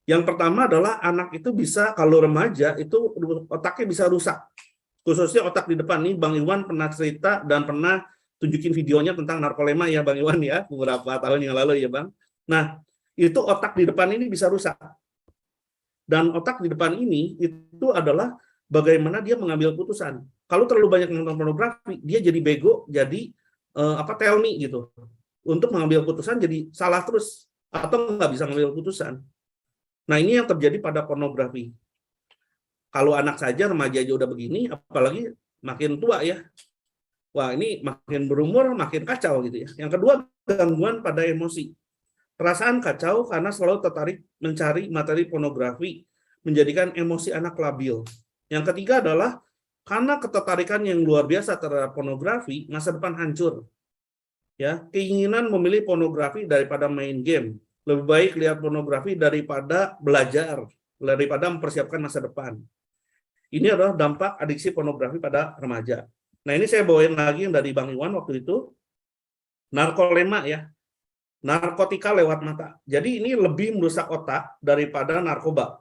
Yang pertama adalah anak itu bisa, kalau remaja itu otaknya bisa rusak. Khususnya otak di depan nih, Bang Iwan pernah cerita dan pernah tunjukin videonya tentang narkolema ya Bang Iwan ya, beberapa tahun yang lalu ya Bang. Nah, itu otak di depan ini bisa rusak. Dan otak di depan ini itu adalah bagaimana dia mengambil putusan. Kalau terlalu banyak nonton pornografi, dia jadi bego, jadi tell me gitu. Untuk mengambil putusan jadi salah terus atau nggak bisa mengambil putusan. Nah, ini yang terjadi pada pornografi. Kalau anak saja, remaja aja udah begini, apalagi makin tua ya. Wah, ini makin berumur, makin kacau gitu ya. Yang kedua, gangguan pada emosi. Perasaan kacau karena selalu tertarik mencari materi pornografi, menjadikan emosi anak labil. Yang ketiga adalah karena ketertarikan yang luar biasa terhadap pornografi, masa depan hancur. Ya, keinginan memilih pornografi daripada main game. Lebih baik lihat pornografi daripada belajar, daripada mempersiapkan masa depan. Ini adalah dampak adiksi pornografi pada remaja. Nah, ini saya bawain lagi yang dari Bang Iwan waktu itu. Narkolema ya. Narkotika lewat mata. Jadi ini lebih merusak otak daripada narkoba.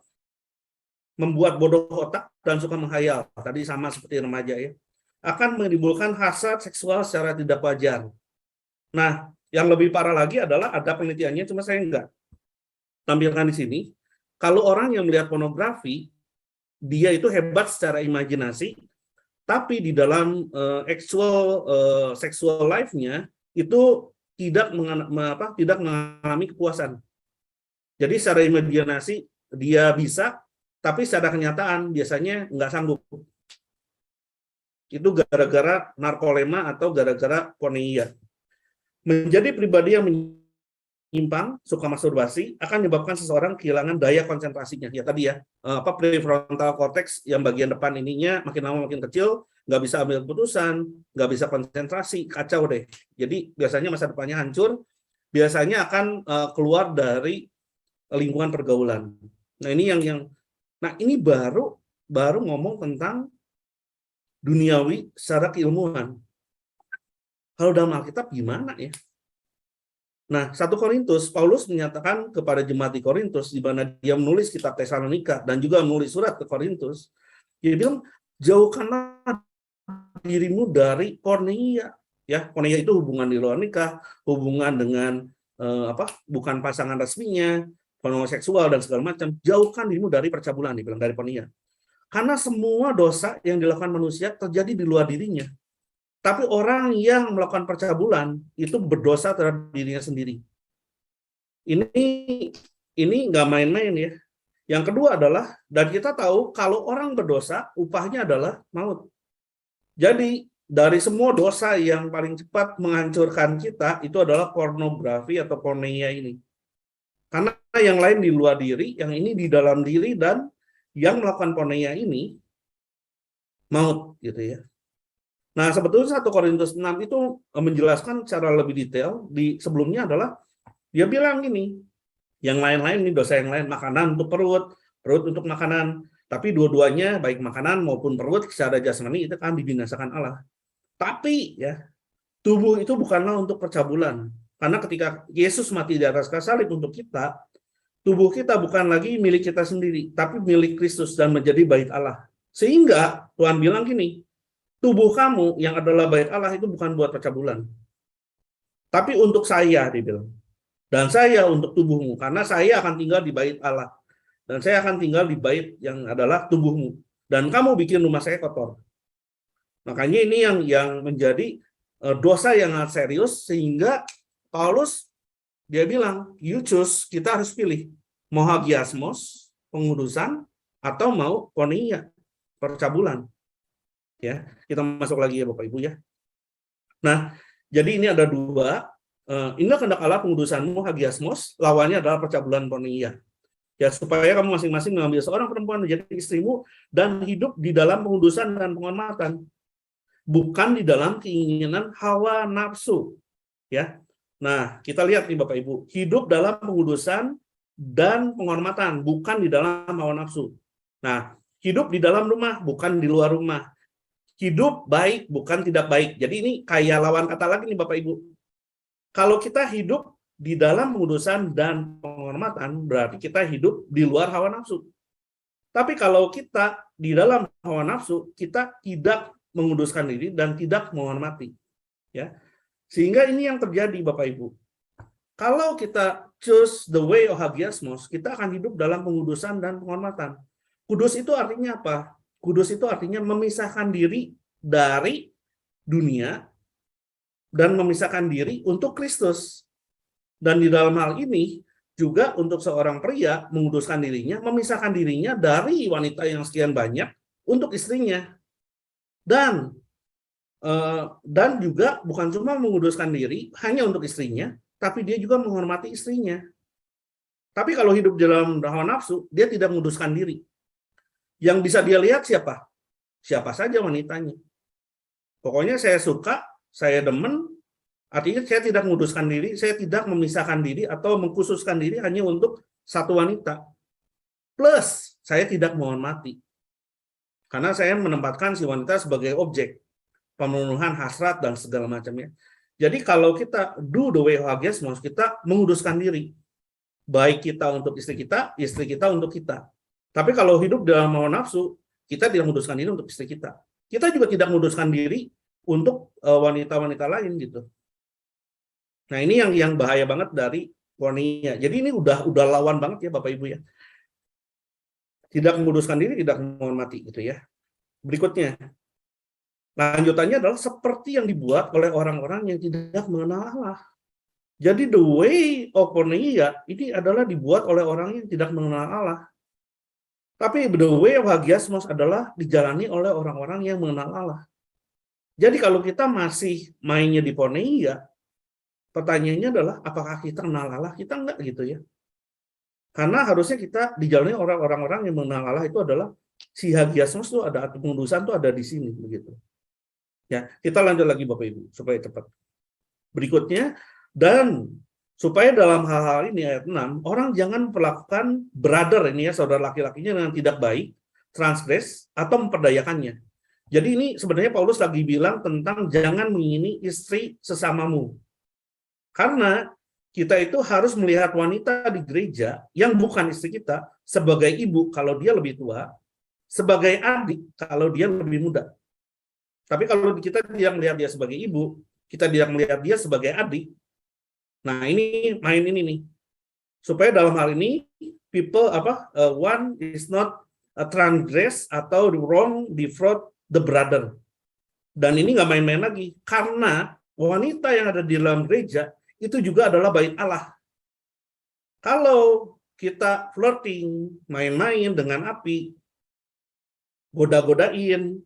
Membuat bodoh otak dan suka menghayal. Tadi sama seperti remaja ya. Akan menimbulkan hasrat seksual secara tidak wajar. Nah, yang lebih parah lagi adalah ada penelitiannya, cuma saya enggak tampilkan di sini. Kalau orang yang melihat pornografi, dia itu hebat secara imajinasi, tapi di dalam sexual life-nya itu tidak mengalami kepuasan. Jadi secara imajinasi dia bisa, tapi secara kenyataan biasanya nggak sanggup. Itu gara-gara narkolema atau gara-gara porneia. Menjadi pribadi yang menyimpang, suka masturbasi, akan menyebabkan seseorang kehilangan daya konsentrasinya. Ya tadi ya, prefrontal cortex yang bagian depan ininya makin lama makin kecil, nggak bisa ambil keputusan, nggak bisa konsentrasi, kacau deh. Jadi biasanya masa depannya hancur, biasanya akan keluar dari lingkungan pergaulan. Nah ini nah ini baru ngomong tentang duniawi secara keilmuan. Kalau dalam Alkitab gimana ya? Nah, 1 Korintus, Paulus menyatakan kepada jemaat di Korintus, di mana dia menulis kitab Tesalonika dan juga menulis surat ke Korintus, dia bilang, jauhkanlah dirimu dari porneia. Ya, porneia itu hubungan di luar nikah, hubungan dengan bukan pasangan resminya, homoseksual dan segala macam. Jauhkan dirimu dari percabulan, dibilang dari porneia. Karena semua dosa yang dilakukan manusia terjadi di luar dirinya. Tapi orang yang melakukan percabulan itu berdosa terhadap dirinya sendiri. Ini nggak main-main ya. Yang kedua adalah, dan kita tahu kalau orang berdosa, upahnya adalah maut. Jadi dari semua dosa yang paling cepat menghancurkan kita itu adalah pornografi atau porneia ini. Karena yang lain di luar diri, yang ini di dalam diri, dan yang melakukan porneia ini maut gitu ya. Nah, sebetulnya 1 Korintus 6 itu menjelaskan secara lebih detail. Di sebelumnya adalah dia bilang gini, yang lain-lain ini dosa yang lain, makanan untuk perut untuk makanan. Tapi dua-duanya baik makanan maupun perut secara jasmani itu kan dibinasakan Allah. Tapi ya, tubuh itu bukanlah untuk percabulan. Karena ketika Yesus mati di atas kayu salib untuk kita, tubuh kita bukan lagi milik kita sendiri, tapi milik Kristus dan menjadi bait Allah. Sehingga Tuhan bilang gini, tubuh kamu yang adalah bait Allah itu bukan buat percabulan. Tapi untuk saya, dia bilang. Dan saya untuk tubuhmu, karena saya akan tinggal di bait Allah. Dan saya akan tinggal di bait yang adalah tubuhmu. Dan kamu bikin rumah saya kotor. Makanya ini yang menjadi dosa yang sangat serius, sehingga Paulus Dia bilang, you choose, kita harus pilih. Mau hagiasmos, pengudusan, atau mau porneia, percabulan. Ya, kita masuk lagi ya Bapak Ibu ya. Nah, jadi ini ada dua. Inilah kehendak Allah pengudusanmu hagiasmos, lawannya adalah percabulan porneia. Ya, supaya kamu masing-masing mengambil seorang perempuan menjadi istrimu dan hidup di dalam pengudusan dan penghormatan, bukan di dalam keinginan hawa nafsu. Ya. Nah, kita lihat nih Bapak Ibu, hidup dalam pengudusan dan penghormatan, bukan di dalam hawa nafsu. Nah, hidup di dalam rumah, bukan di luar rumah. Hidup baik, bukan tidak baik. Jadi ini kayak lawan kata lagi nih Bapak Ibu. Kalau kita hidup di dalam pengudusan dan penghormatan, berarti kita hidup di luar hawa nafsu. Tapi kalau kita di dalam hawa nafsu, kita tidak menguduskan diri dan tidak menghormati. Ya. Sehingga ini yang terjadi Bapak Ibu. Kalau kita choose the way of hagiasmos, kita akan hidup dalam pengudusan dan penghormatan. Kudus itu artinya apa? Kudus itu artinya memisahkan diri dari dunia dan memisahkan diri untuk Kristus. Dan di dalam hal ini juga untuk seorang pria menguduskan dirinya, memisahkan dirinya dari wanita yang sekian banyak untuk istrinya. Dan juga bukan cuma menguduskan diri hanya untuk istrinya, tapi dia juga menghormati istrinya. Tapi kalau hidup dalam hawa nafsu, dia tidak menguduskan diri. Yang bisa dia lihat siapa? Siapa saja wanitanya. Pokoknya saya suka, saya demen, artinya saya tidak menguduskan diri, saya tidak memisahkan diri atau mengkhususkan diri hanya untuk satu wanita. Plus, saya tidak menghormati. Karena saya menempatkan si wanita sebagai objek. Pemenuhan hasrat dan segala macamnya. Jadi kalau kita do the way of hagiasmos, kita menguduskan diri. Baik kita untuk istri kita untuk kita. Tapi kalau hidup dalam hawa nafsu, kita tidak menguduskan diri untuk istri kita. Kita juga tidak menguduskan diri untuk wanita-wanita lain gitu. Nah, ini yang bahaya banget dari porneia. Jadi ini udah lawan banget ya Bapak Ibu ya. Tidak menguduskan diri, tidak menghormati gitu ya. Berikutnya, lanjutannya adalah seperti yang dibuat oleh orang-orang yang tidak mengenal Allah. Jadi the way of porneia ini adalah dibuat oleh orang yang tidak mengenal Allah. Tapi the way of hagiasmos adalah dijalani oleh orang-orang yang mengenal Allah. Jadi kalau kita masih mainnya di porneia, pertanyaannya adalah apakah kita kenal Allah? Kita enggak gitu ya. Karena harusnya kita dijalani oleh orang-orang yang mengenal Allah itu adalah si hagiasmos itu ada, pengudusan itu ada di sini begitu. Ya, kita lanjut lagi Bapak Ibu supaya cepat. Berikutnya, dan supaya dalam hal-hal ini ayat 6, orang jangan perlakukan brother ini ya, saudara laki-lakinya dengan tidak baik, transgress atau memperdayakannya. Jadi ini sebenarnya Paulus lagi bilang tentang jangan mengingini istri sesamamu. Karena kita itu harus melihat wanita di gereja yang bukan istri kita sebagai ibu kalau dia lebih tua, sebagai adik kalau dia lebih muda. Tapi kalau kita tidak melihat dia sebagai ibu, kita tidak melihat dia sebagai adik. Nah, ini main ini nih. Supaya dalam hal ini people one is not a transgress atau wrong defraud the brother. Dan ini nggak main-main lagi karena wanita yang ada di dalam gereja itu juga adalah bait Allah. Kalau kita flirting, main-main dengan api, goda-godain,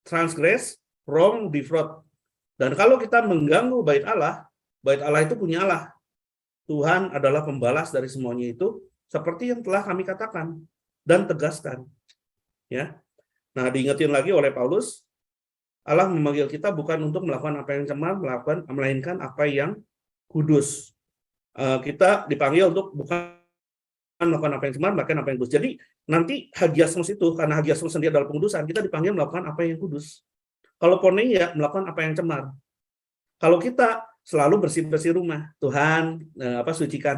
transgress, wrong, defraud. Dan kalau kita mengganggu bait Allah itu punya Allah. Tuhan adalah pembalas dari semuanya itu, seperti yang telah kami katakan dan tegaskan. Ya. Nah, diingetin lagi oleh Paulus, Allah memanggil kita bukan untuk melakukan apa yang cemar, melainkan apa yang kudus. Kita dipanggil untuk bukan melakukan apa yang cemar, melakukan apa yang kudus. Jadi nanti hagiasmos itu, karena hagiasmos sendiri adalah pengudusan, kita dipanggil melakukan apa yang kudus. Kalau porneia melakukan apa yang cemar. Kalau kita selalu bersih-bersih rumah, Tuhan sucikan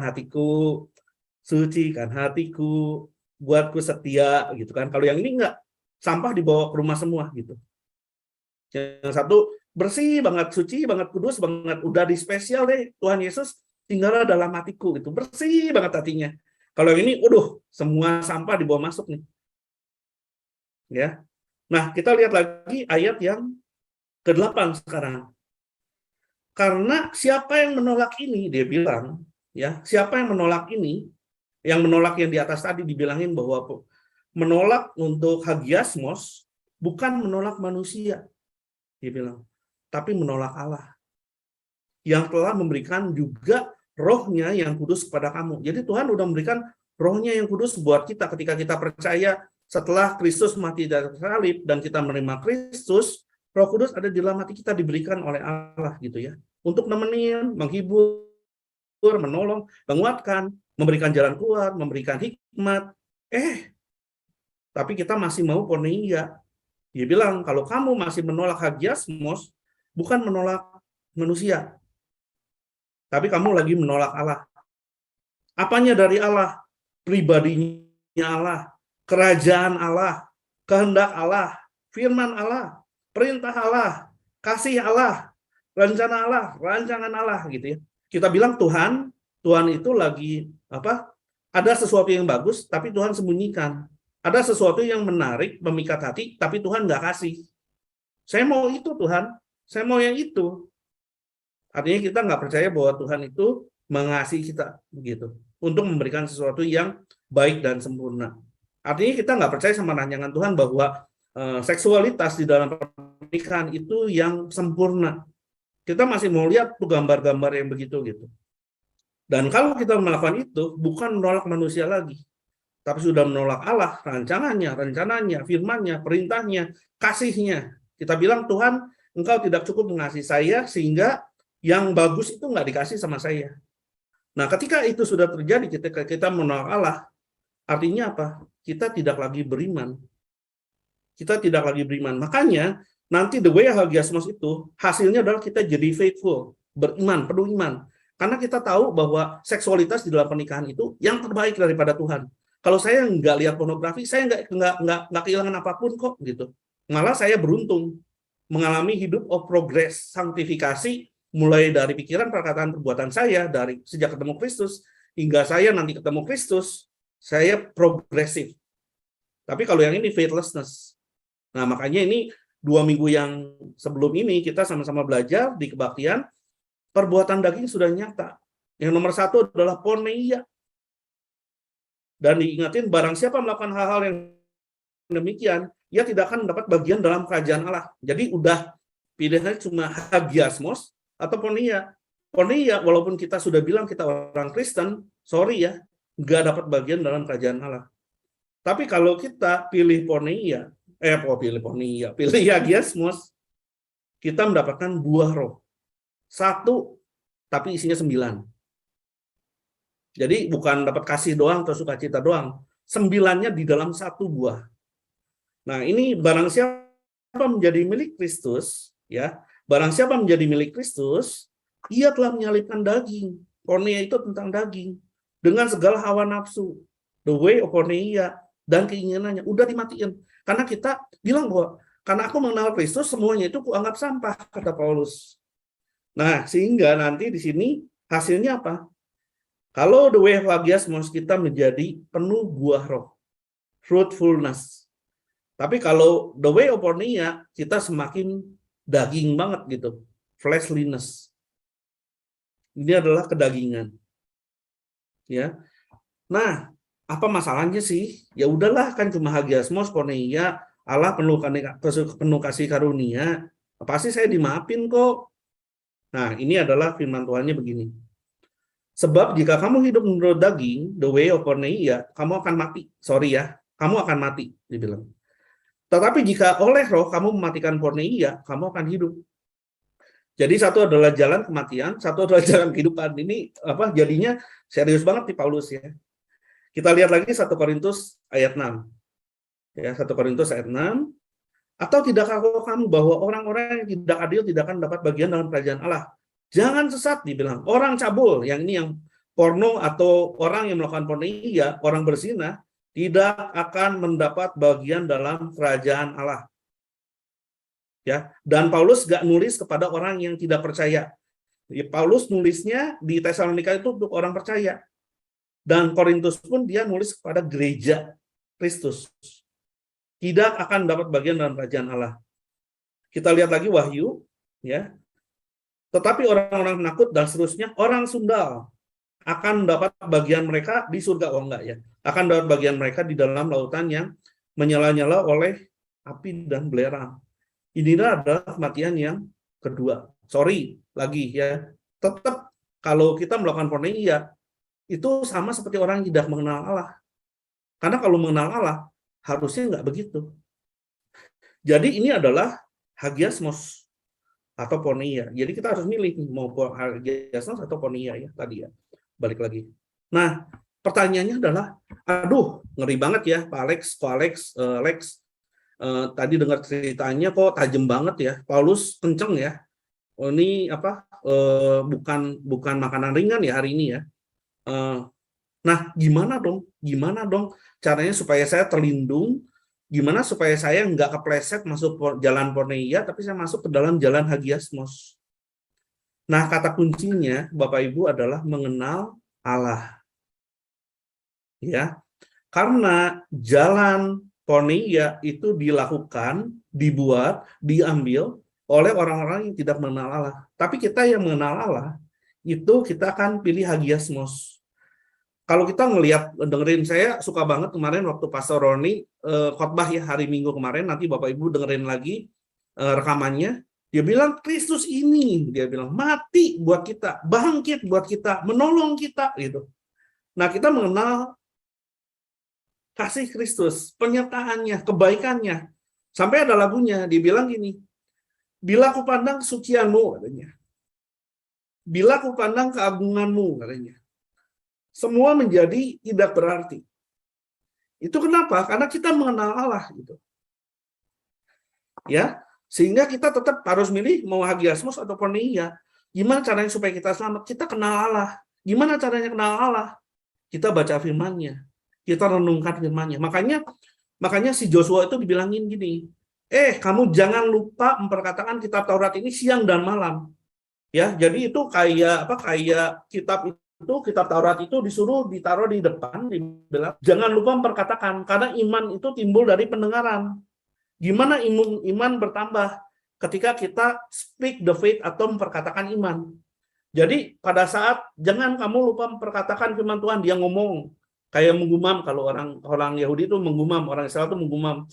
hatiku, buatku setia gitu kan. Kalau yang ini enggak, sampah dibawa ke rumah semua gitu. Yang satu bersih banget, suci banget, kudus banget, udah di spesial deh Tuhan Yesus tinggallah dalam hatiku gitu, bersih banget hatinya. Kalau yang ini, semua sampah dibawa masuk nih. Ya. Nah, kita lihat lagi ayat yang ke-8 sekarang. Karena siapa yang menolak ini, dia bilang, Ya, siapa yang menolak ini? Yang menolak yang di atas tadi dibilangin bahwa menolak untuk hagiasmos bukan menolak manusia, dia bilang, tapi menolak Allah yang telah memberikan juga rohnya yang kudus kepada kamu. Jadi Tuhan udah memberikan rohnya yang kudus buat kita ketika kita percaya setelah Kristus mati di atas salib dan kita menerima Kristus, Roh Kudus ada di dalam hati kita diberikan oleh Allah gitu ya. Untuk nemenin, menghibur, menolong, menguatkan, memberikan jalan keluar, memberikan hikmat. Tapi kita masih mau porneia. Dia bilang, kalau kamu masih menolak hagiasmos, bukan menolak manusia, tapi kamu lagi menolak Allah. Apanya dari Allah? Pribadinya Allah, kerajaan Allah, kehendak Allah, firman Allah, perintah Allah, kasih Allah, rencana Allah, rancangan Allah gitu ya. Kita bilang Tuhan itu lagi ada sesuatu yang bagus tapi Tuhan sembunyikan. Ada sesuatu yang menarik, memikat hati tapi Tuhan nggak kasih. Saya mau itu Tuhan, saya mau yang itu. Artinya kita nggak percaya bahwa Tuhan itu mengasihi kita begitu untuk memberikan sesuatu yang baik dan sempurna. Artinya kita nggak percaya sama rancangan Tuhan bahwa seksualitas di dalam pernikahan itu yang sempurna. Kita masih mau lihat tuh gambar-gambar yang begitu gitu. Dan kalau kita melakukan itu, bukan menolak manusia lagi, tapi sudah menolak Allah, rancangannya, rencananya, firmannya, perintahnya, kasihnya. Kita bilang, Tuhan, Engkau tidak cukup mengasihi saya, sehingga yang bagus itu nggak dikasih sama saya. Nah, ketika itu sudah terjadi, ketika kita menolak Allah, artinya apa? Kita tidak lagi beriman. Kita tidak lagi beriman. Makanya, nanti the way hagiasmos itu, hasilnya adalah kita jadi faithful, beriman, penuh iman. Karena kita tahu bahwa seksualitas di dalam pernikahan itu yang terbaik daripada Tuhan. Kalau saya nggak lihat pornografi, saya nggak kehilangan apapun kok gitu. Malah saya beruntung mengalami hidup of progress, sanktifikasi, mulai dari pikiran, perkataan, perbuatan saya, dari sejak ketemu Kristus, hingga saya nanti ketemu Kristus, saya progresif. Tapi kalau yang ini faithlessness. Nah, makanya ini 2 minggu yang sebelum ini kita sama-sama belajar di kebaktian, perbuatan daging sudah nyata. Yang nomor 1 adalah porneia. Dan diingatin, barang siapa melakukan hal-hal yang demikian, ia tidak akan mendapat bagian dalam kerajaan Allah. Jadi udah pilihannya cuma hagiasmos atau porneia. Porneia, walaupun kita sudah bilang kita orang Kristen, sorry ya, nggak dapat bagian dalam kerajaan Allah. Tapi kalau kita pilih porneia, pilih hagiasmos, kita mendapatkan buah roh. 1, tapi isinya 9. Jadi bukan dapat kasih doang atau sukacita doang. 9-nya di dalam 1 buah. Nah, ini barang siapa menjadi milik Kristus, ya. Barang siapa menjadi milik Kristus, ia telah menyalibkan daging. Porneia itu tentang daging. Dengan segala hawa nafsu. The way of porneia dan keinginannya udah dimatiin. Karena kita bilang bahwa karena aku mengenal Kristus, semuanya itu kuanggap sampah, kata Paulus. Nah, sehingga nanti di sini hasilnya apa? Kalau the way of hagiasmos kita menjadi penuh buah roh, fruitfulness. Tapi kalau the way of porneia kita semakin daging banget gitu, fleshliness. Ini adalah kedagingan. Ya. Nah, apa masalahnya sih? Ya udahlah, kan cuma hagiasmos, porneia, Allah penuh kasih karunia, pasti saya dimaafin kok. Nah, ini adalah firman Tuhannya begini. Sebab jika kamu hidup menurut daging, the way of porneia, kamu akan mati. Sorry ya, kamu akan mati, dibilang. Tetapi jika oleh roh kamu mematikan porneia, kamu akan hidup. Jadi 1 adalah jalan kematian, 1 adalah jalan kehidupan. Ini jadinya serius banget di Paulus ya. Kita lihat lagi 1 Korintus ayat 6. Ya, 1 Korintus ayat 6. Atau tidakkah kamu bahwa orang-orang yang tidak adil tidak akan dapat bagian dalam kerajaan Allah? Jangan sesat, dibilang. Orang cabul, yang ini yang porno atau orang yang melakukan porneia, orang berzina, tidak akan mendapat bagian dalam kerajaan Allah. Ya, dan Paulus gak nulis kepada orang yang tidak percaya. Ya, Paulus nulisnya di Tesalonika itu untuk orang percaya. Dan Korintus pun dia nulis kepada gereja Kristus. Tidak akan dapat bagian dalam kerajaan Allah. Kita lihat lagi Wahyu, ya. Tetapi orang-orang penakut dan seterusnya, orang sundal, akan mendapat bagian mereka di surga. Oh enggak ya. Akan mendapat bagian mereka di dalam lautan yang menyala-nyala oleh api dan belerang. Inilah adalah kematian yang kedua. Sorry, lagi ya. Tetap kalau kita melakukan porneia, itu sama seperti orang yang tidak mengenal Allah. Karena kalau mengenal Allah, harusnya nggak begitu. Jadi ini adalah hagiasmos atau porneia. Jadi kita harus milih mau hagiasmos atau porneia ya tadi ya. Balik lagi. Nah, pertanyaannya adalah, aduh, ngeri banget ya Pak Alex, Alex, tadi dengar ceritanya kok tajam banget ya. Paulus kenceng ya. Oh, ini apa? Bukan makanan ringan ya hari ini ya. Nah, gimana dong? Gimana dong caranya supaya saya terlindung? Gimana supaya saya nggak kepleset masuk jalan porneia, tapi saya masuk ke dalam jalan hagiasmos? Nah, kata kuncinya, Bapak Ibu, adalah mengenal Allah. Ya, karena jalan porneia itu dilakukan, dibuat, diambil oleh orang-orang yang tidak mengenal Allah. Tapi kita yang mengenal Allah, itu kita akan pilih hagiasmos. Kalau kita dengerin, saya suka banget kemarin waktu Pastor Roni khotbah ya hari Minggu kemarin, nanti Bapak Ibu dengerin lagi rekamannya. Dia bilang Kristus ini, dia bilang mati buat kita, bangkit buat kita, menolong kita gitu. Nah, kita mengenal kasih Kristus, penyertaannya, kebaikannya. Sampai ada lagunya, dia bilang gini, bila aku pandang kesucianmu, katanya. Bila aku pandang keagunganmu, katanya. Semua menjadi tidak berarti. Itu kenapa? Karena kita mengenal Allah gitu. Ya, sehingga kita tetap harus milih mau hagiasmos atau porneia. Gimana caranya supaya kita selamat? Kita kenal Allah. Gimana caranya kenal Allah? Kita baca firman-Nya. Kita renungkan firman-Nya. Makanya si Joshua itu dibilangin gini, kamu jangan lupa memperkatakan kitab Taurat ini siang dan malam. Ya, jadi itu kayak kitab Taurat itu disuruh ditaruh di depan, dibilang jangan lupa memperkatakan, karena iman itu timbul dari pendengaran. Gimana iman bertambah? Ketika kita speak the faith atau memperkatakan iman. Jadi pada saat jangan kamu lupa memperkatakan firman Tuhan, dia ngomong kayak menggumam. Kalau orang Yahudi itu menggumam, orang Israel itu menggumam.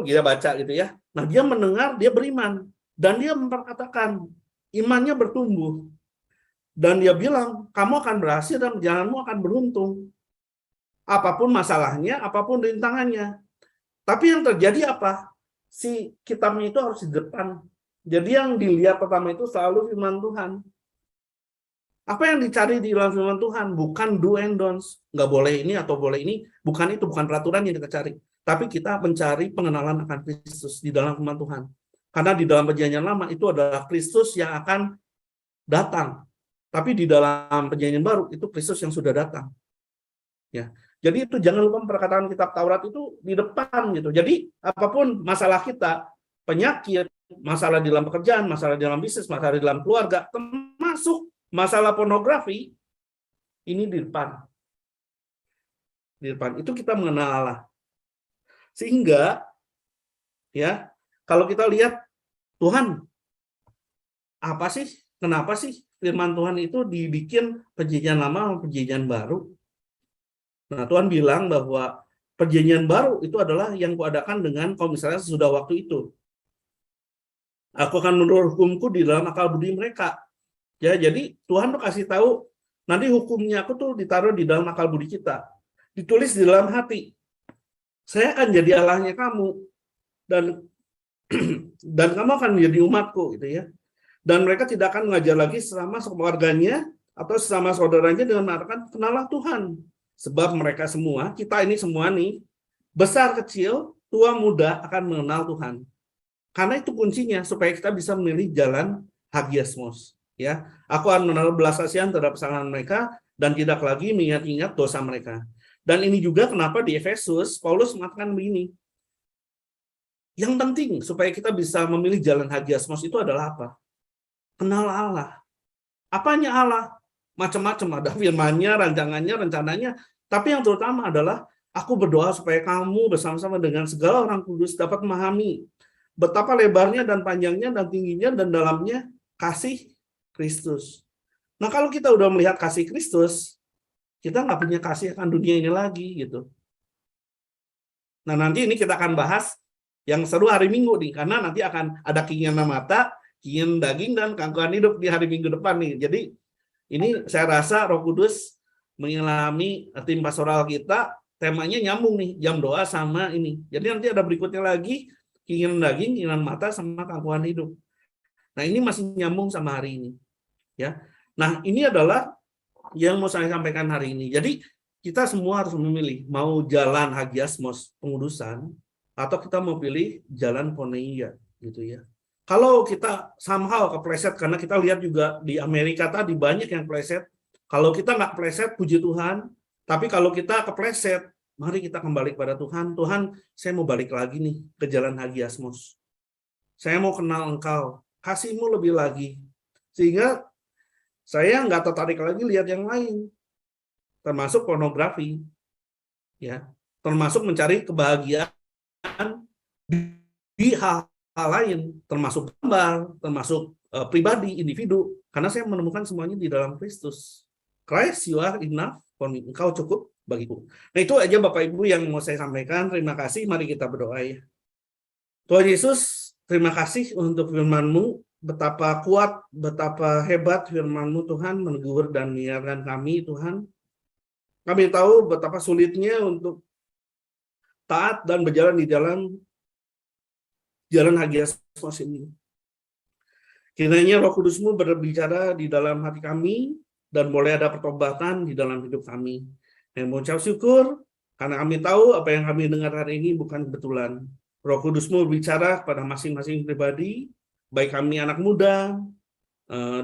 Dia baca gitu ya. Nah, dia mendengar, dia beriman dan dia memperkatakan, imannya bertumbuh. Dan dia bilang, kamu akan berhasil dan jalanmu akan beruntung. Apapun masalahnya, apapun rintangannya. Tapi yang terjadi apa? Si kitabnya itu harus di depan. Jadi yang dilihat pertama itu selalu firman Tuhan. Apa yang dicari di dalam firman Tuhan? Bukan do and don'ts. Nggak boleh ini atau boleh ini. Bukan itu, bukan peraturan yang kita cari. Tapi kita mencari pengenalan akan Kristus di dalam firman Tuhan. Karena di dalam perjanjian lama itu adalah Kristus yang akan datang. Tapi di dalam perjanjian baru itu Kristus yang sudah datang. Ya. Jadi itu jangan lupa perkataan kitab Taurat itu di depan gitu. Jadi apapun masalah kita, penyakit, masalah di dalam pekerjaan, masalah di dalam bisnis, masalah di dalam keluarga, termasuk masalah pornografi, ini di depan. Di depan itu kita mengenal Allah. Sehingga ya, kalau kita lihat Tuhan apa sih? Kenapa sih firman Tuhan itu dibikin perjanjian lama sama perjanjian baru? Nah, Tuhan bilang bahwa perjanjian baru itu adalah yang kuadakan dengan kalau misalnya sesudah waktu itu. Aku akan menurut hukumku di dalam akal budi mereka. Ya, jadi Tuhan tuh kasih tahu nanti hukumnya aku tuh ditaruh di dalam akal budi kita. Ditulis di dalam hati. Saya akan jadi Allahnya kamu dan kamu akan menjadi umatku gitu ya. Dan mereka tidak akan mengajar lagi sesama keluarganya atau sesama saudaranya dengan mengatakan kenalah Tuhan. Sebab mereka semua, kita ini semua nih, besar kecil, tua muda akan mengenal Tuhan. Karena itu kuncinya supaya kita bisa memilih jalan hagiasmos. Ya, aku akan menaruh belas kasihan terhadap kesalahan mereka dan tidak lagi mengingat-ingat dosa mereka. Dan ini juga kenapa di Efesus Paulus mengatakan begini. Yang penting supaya kita bisa memilih jalan hagiasmos itu adalah apa? Kenal Allah. Apanya Allah? Macam-macam, ada firman-Nya, rancangannya, rencananya. Tapi yang terutama adalah aku berdoa supaya kamu bersama-sama dengan segala orang kudus dapat memahami betapa lebarnya dan panjangnya dan tingginya dan dalamnya kasih Kristus. Nah, kalau kita udah melihat kasih Kristus, kita nggak punya kasih akan dunia ini lagi gitu. Nah, nanti ini kita akan bahas yang seru hari Minggu nih, karena nanti akan ada keinginan mata, keinginan daging, dan keangkuhan hidup di hari Minggu depan nih. Jadi ini saya rasa Roh Kudus mengilhami tim pastoral kita, temanya nyambung nih, jam doa sama ini. Jadi nanti ada berikutnya lagi, keinginan daging, keinginan mata, sama keangkuhan hidup. Nah, ini masih nyambung sama hari ini. Ya. Nah, ini adalah yang mau saya sampaikan hari ini. Jadi kita semua harus memilih mau jalan hagiasmos pengudusan atau kita mau pilih jalan poneia gitu ya. Kalau kita somehow kepleset, karena kita lihat juga di Amerika tadi banyak yang kepleset. Kalau kita nggak kepleset, puji Tuhan. Tapi kalau kita kepleset, mari kita kembali kepada Tuhan. Tuhan, saya mau balik lagi nih ke jalan hagiasmos. Saya mau kenal Engkau, kasih-Mu lebih lagi. Sehingga saya nggak tertarik lagi lihat yang lain, termasuk pornografi, ya, termasuk mencari kebahagiaan di hal-hal lain, termasuk gambar, termasuk pribadi, individu, karena saya menemukan semuanya di dalam Kristus. Christ, you are enough for me. Engkau cukup bagiku. Nah, itu aja Bapak Ibu yang mau saya sampaikan. Terima kasih. Mari kita berdoa ya. Tuhan Yesus, terima kasih untuk firman-Mu. Betapa kuat, betapa hebat firman-Mu Tuhan, menegur dan mengingatkan kami Tuhan. Kami tahu betapa sulitnya untuk taat dan berjalan di jalan hagiasmos ini. Kiranya Roh Kudus-Mu berbicara di dalam hati kami dan boleh ada pertobatan di dalam hidup kami. Yang mengucap syukur karena kami tahu apa yang kami dengar hari ini bukan kebetulan. Roh Kudus-Mu berbicara pada masing-masing pribadi, baik kami anak muda,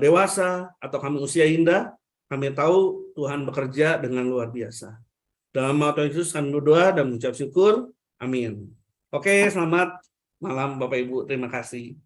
dewasa, atau kami usia indah, kami tahu Tuhan bekerja dengan luar biasa. Dalam nama Tuhan Yesus kami berdoa dan mengucap syukur. Amin. Oke, selamat malam Bapak Ibu. Terima kasih.